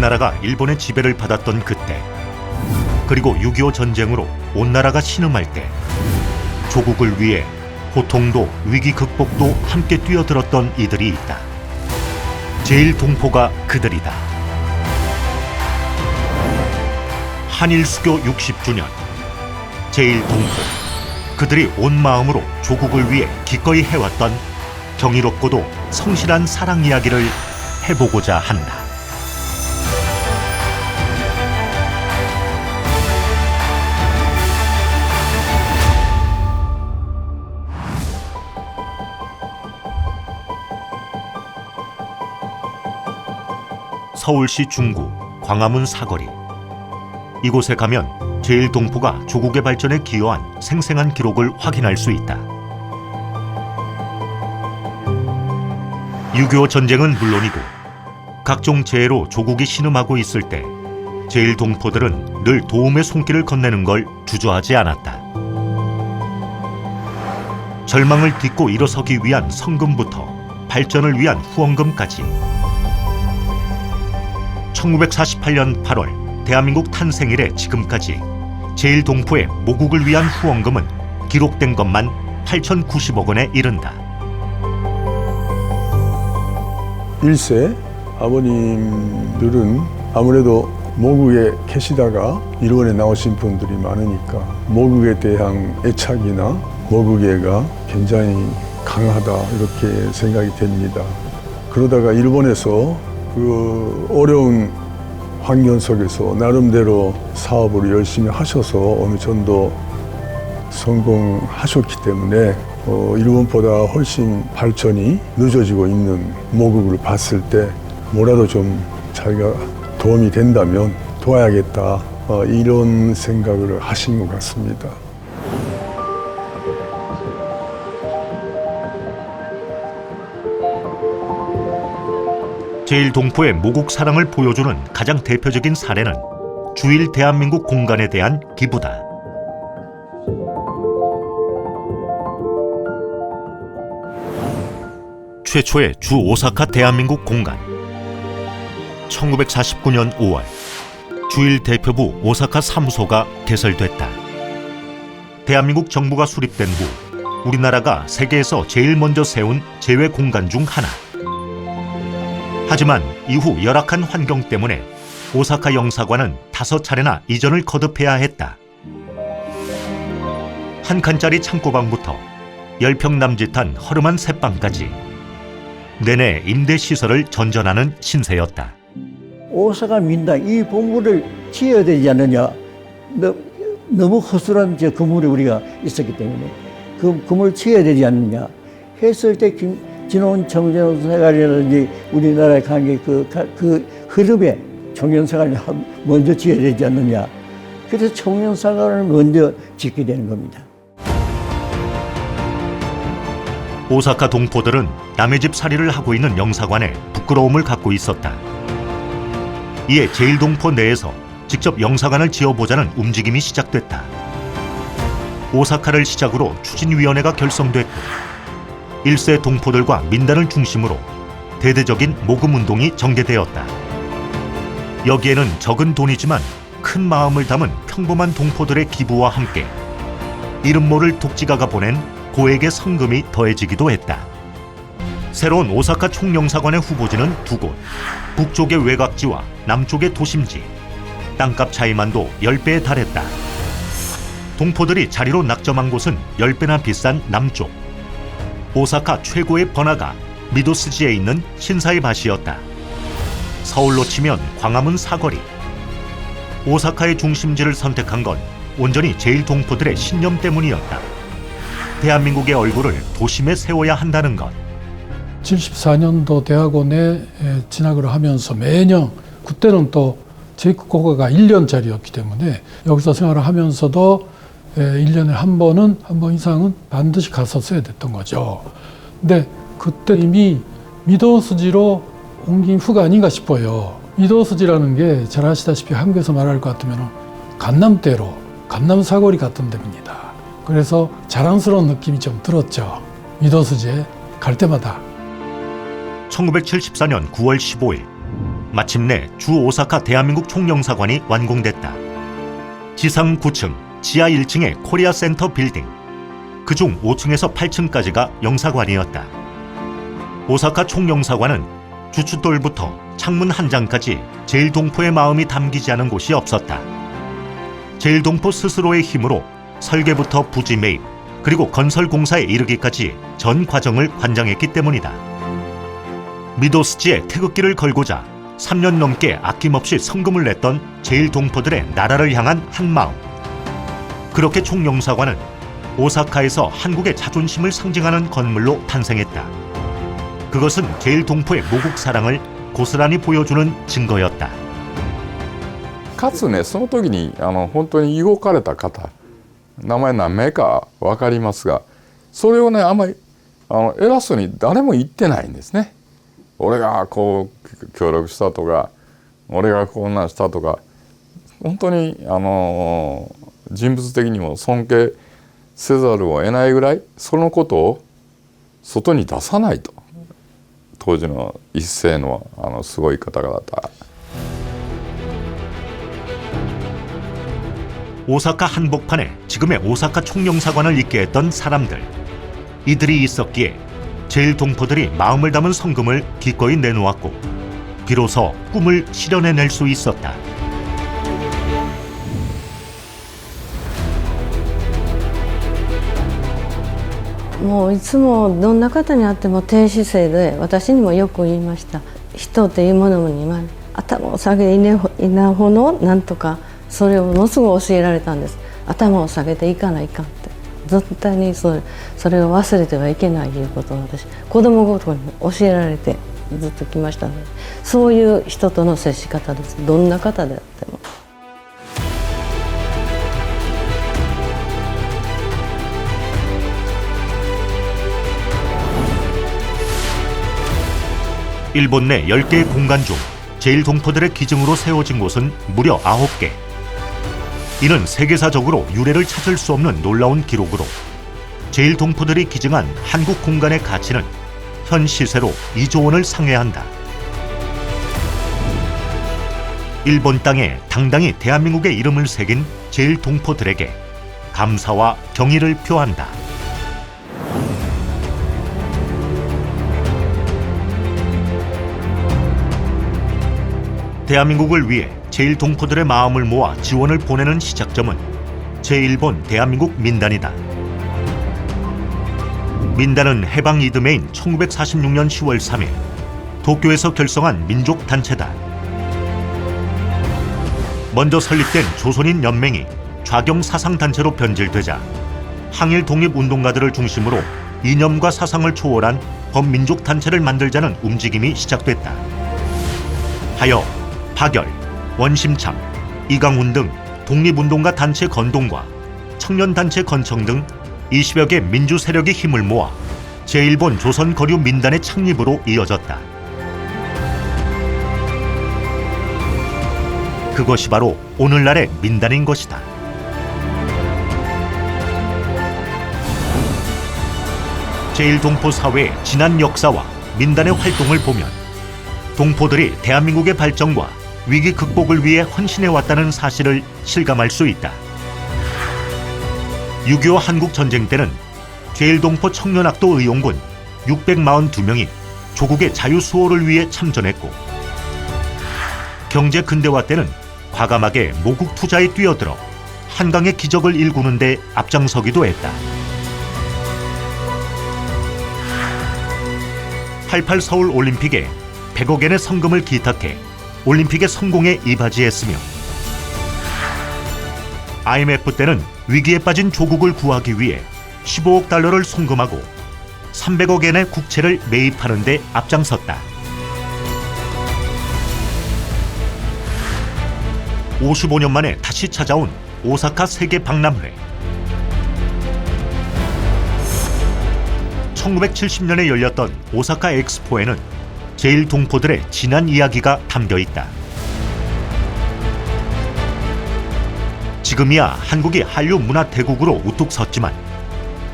우리나라가 일본의 지배를 받았던 그때, 그리고 6.25 전쟁으로 온 나라가 신음할 때 조국을 위해 고통도 위기 극복도 함께 뛰어들었던 이들이 있다. 제1동포가 그들이다. 한일수교 60주년 제1동포, 그들이 온 마음으로 조국을 위해 기꺼이 해왔던 경이롭고도 성실한 사랑 이야기를 해보고자 한다. 서울시 중구 광화문 사거리. 이곳에 가면 제1동포가 조국의 발전에 기여한 생생한 기록을 확인할 수 있다. 6.25 전쟁은 물론이고 각종 재해로 조국이 신음하고 있을 때 제1동포들은 늘 도움의 손길을 건네는 걸 주저하지 않았다. 절망을 딛고 일어서기 위한 성금부터 발전을 위한 후원금까지 1948년 8월 대한민국 탄생 이래 지금까지 제1동포의 모국을 위한 후원금은 기록된 것만 8,090억 원에 이른다. 1세 아버님들은 아무래도 모국에 계시다가 일본에 나오신 분들이 많으니까 모국에 대한 애착이나 모국애가 굉장히 강하다 이렇게 생각이 됩니다. 그러다가 일본에서 그 어려운 환경 속에서 나름대로 사업을 열심히 하셔서 어느 정도 성공하셨기 때문에 일본보다 훨씬 발전이 늦어지고 있는 모국을 봤을 때 뭐라도 좀 자기가 도움이 된다면 도와야겠다 이런 생각을 하신 것 같습니다. 제1동포의 모국 사랑을 보여주는 가장 대표적인 사례는 주일 대한민국 공간에 대한 기부다. 최초의 주 오사카 대한민국 공간. 1949년 5월 주일 대표부 오사카 사무소가 개설됐다. 대한민국 정부가 수립된 후 우리나라가 세계에서 제일 먼저 세운 재외 공간 중 하나. 하지만 이후 열악한 환경 때문에 오사카 영사관은 5차례나 이전을 거듭해야 했다. 한 칸짜리 창고방부터 10평 남짓한 허름한 새방까지 내내 임대시설을 전전하는 신세였다. 오사카 민당 이 본부를 지어야 되지 않느냐. 너무 허술한 건물이 우리가 있었기 때문에 그 건물을 지어야 되지 않느냐 했을 때 진원 청년생활이라든지 우리나라의 관계 그 흐름에 청년생활을 먼저 지어야 되지 않느냐. 그래서 청년생활을 먼저 짓게 되는 겁니다. 오사카 동포들은 남의 집 살이를 하고 있는 영사관에 부끄러움을 갖고 있었다. 이에 제1동포 내에서 직접 영사관을 지어보자는 움직임이 시작됐다. 오사카를 시작으로 추진위원회가 결성됐고 1세 동포들과 민단을 중심으로 대대적인 모금운동이 전개되었다. 여기에는 적은 돈이지만 큰 마음을 담은 평범한 동포들의 기부와 함께 이름 모를 독지가가 보낸 고액의 성금이 더해지기도 했다. 새로운 오사카 총영사관의 후보지는 2곳, 북쪽의 외곽지와 남쪽의 도심지, 땅값 차이만도 10배에 달했다. 동포들이 자리로 낙점한 곳은 10배나 비싼 남쪽, 오사카 최고의 번화가 미도스지에 있는 신사이바시였다. 서울로 치면 광화문 사거리. 오사카의 중심지를 선택한 건 온전히 제1동포들의 신념 때문이었다. 대한민국의 얼굴을 도심에 세워야 한다는 것. 74년도 대학원에 진학을 하면서 매년 그때는 또 재입국고가 1년짜리였기 때문에 여기서 생활을 하면서도 1년에 한 번 이상은 반드시 갔었어야 됐던 거죠. 근데 그때 이미 미도스지로 옮긴 후가 아닌가 싶어요. 미도스지라는 게 잘 아시다시피 한국에서 말할 것 같으면 강남대로, 강남 사거리 같은 데입니다. 그래서 자랑스러운 느낌이 좀 들었죠. 미도스지에 갈 때마다. 1974년 9월 15일 마침내 주 오사카 대한민국 총영사관이 완공됐다. 지상 9층, 지하 1층의 코리아 센터 빌딩, 그중 5층에서 8층까지가 영사관이었다. 오사카 총영사관은 주춧돌부터 창문 한 장까지 제일동포의 마음이 담기지 않은 곳이 없었다. 제일동포 스스로의 힘으로 설계부터 부지 매입, 그리고 건설 공사에 이르기까지 전 과정을 관장했기 때문이다. 미도스지에 태극기를 걸고자 3년 넘게 아낌없이 성금을 냈던 제일동포들의 나라를 향한 한마음. 그렇게 총영사관은 오사카에서 한국의 자존심을 상징하는 건물로 탄생했다. 그것은 제일동포의 모국 사랑을 고스란히 보여주는 증거였다. かつね、その時に本当に動かれた方、名前何名か分かりますが、それをね、あんまり偉そうに誰も言ってないんですね。俺がこう協力したとか、俺がこんなんしたとか、本当に人物的にも尊敬せざるを得ないぐらい、そのことを外に出さないと。当時の一世のすごい方々。 오사카 한복판에 지금의 오사카 총영사관을 있게 했던 사람들. 이들이 있었기에 제일동포들이 마음을 담은 성금을 기꺼이 내놓았고 비로소 꿈을 실현해낼 수 있었다.もういつもどんな方に会っても低姿勢で、私にもよく言いました。人というものには頭を下げ稲穂のなんとか、それをものすごい教えられたんです。頭を下げていかないかんって、絶対にそれを忘れてはいけないということを私子供心に教えられてずっと来ましたので、そういう人との接し方です。どんな方であっても。 일본 내 10개의 공간 중 제일동포들의 기증으로 세워진 곳은 무려 9개. 이는 세계사적으로 유례를 찾을 수 없는 놀라운 기록으로 제일동포들이 기증한 한국 공간의 가치는 현 시세로 2조 원을 상회한다. 일본 땅에 당당히 대한민국의 이름을 새긴 제일동포들에게 감사와 경의를 표한다. 대한민국을 위해 제일동포들의 마음을 모아 지원을 보내는 시작점은 제1본 대한민국 민단이다. 민단은 해방 이듬해인 1946년 10월 3일 도쿄에서 결성한 민족단체다. 먼저 설립된 조선인 연맹이 좌경 사상단체로 변질되자 항일 독립운동가들을 중심으로 이념과 사상을 초월한 범민족단체를 만들자는 움직임이 시작됐다. 하여 박열, 원심창, 이강훈 등 독립운동가 단체 건동과 청년단체 건청 등 20여 개 민주 세력이 힘을 모아 제1본 조선 거류 민단의 창립으로 이어졌다. 그것이 바로 오늘날의 민단인 것이다. 제1동포 사회의 지난 역사와 민단의 활동을 보면 동포들이 대한민국의 발전과 위기 극복을 위해 헌신해왔다는 사실을 실감할 수 있다. 6.25 한국전쟁 때는 제1동포 청년학도 의용군 642명이 조국의 자유수호를 위해 참전했고 경제 근대화 때는 과감하게 모국 투자에 뛰어들어 한강의 기적을 일구는 데 앞장서기도 했다. 88 서울 올림픽에 100억엔의 성금을 기탁해 올림픽의 성공에 이바지했으며 IMF 때는 위기에 빠진 조국을 구하기 위해 15억 달러를 송금하고 300억엔의 국채를 매입하는 데 앞장섰다. 55년 만에 다시 찾아온 오사카 세계 박람회. 1970년에 열렸던 오사카 엑스포에는 제1동포들의 지난 이야기가 담겨 있다. 지금이야 한국이 한류 문화 대국으로 우뚝 섰지만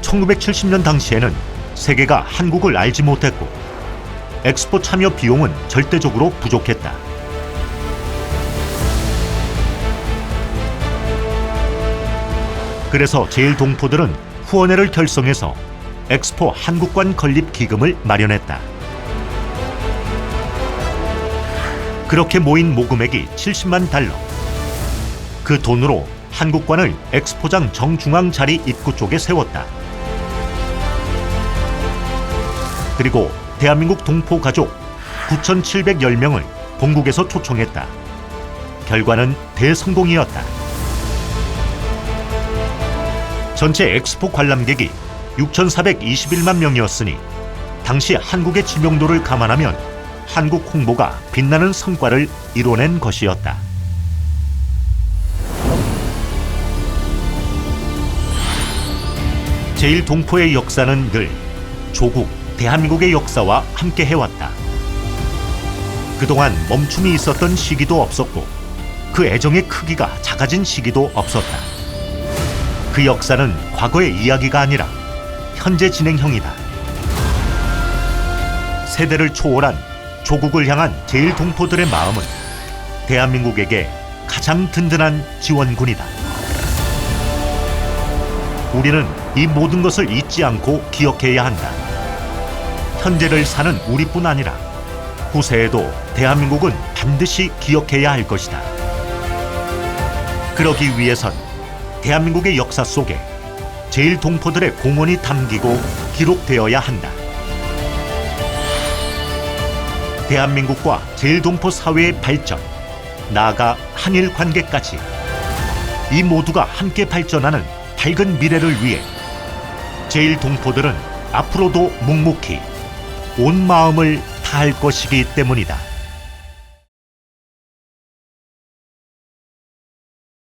1970년 당시에는 세계가 한국을 알지 못했고 엑스포 참여 비용은 절대적으로 부족했다. 그래서 제일동포들은 후원회를 결성해서 엑스포 한국관 건립 기금을 마련했다. 그렇게 모인 모금액이 70만 달러. 그 돈으로 한국관을 엑스포장 정중앙 자리 입구 쪽에 세웠다. 그리고 대한민국 동포 가족 9,710명을 본국에서 초청했다. 결과는 대성공이었다. 전체 엑스포 관람객이 6,421만 명이었으니 당시 한국의知名도를 감안하면 한국 홍보가 빛나는 성과를 이뤄낸 것이었다. 제일동포의 역사는 늘 조국, 대한민국의 역사와 함께 해왔다. 그동안 멈춤이 있었던 시기도 없었고 그 애정의 크기가 작아진 시기도 없었다. 그 역사는 과거의 이야기가 아니라 현재 진행형이다. 세대를 초월한 조국을 향한 제일동포들의 마음은 대한민국에게 가장 든든한 지원군이다. 우리는 이 모든 것을 잊지 않고 기억해야 한다. 현재를 사는 우리뿐 아니라 후세에도 대한민국은 반드시 기억해야 할 것이다. 그러기 위해선 대한민국의 역사 속에 제일동포들의 공헌이 담기고 기록되어야 한다. 대한민국과 제일동포 사회의 발전, 나아가 한일 관계까지 이 모두가 함께 발전하는 밝은 미래를 위해 제일동포들은 앞으로도 묵묵히 온 마음을 다할 것이기 때문이다.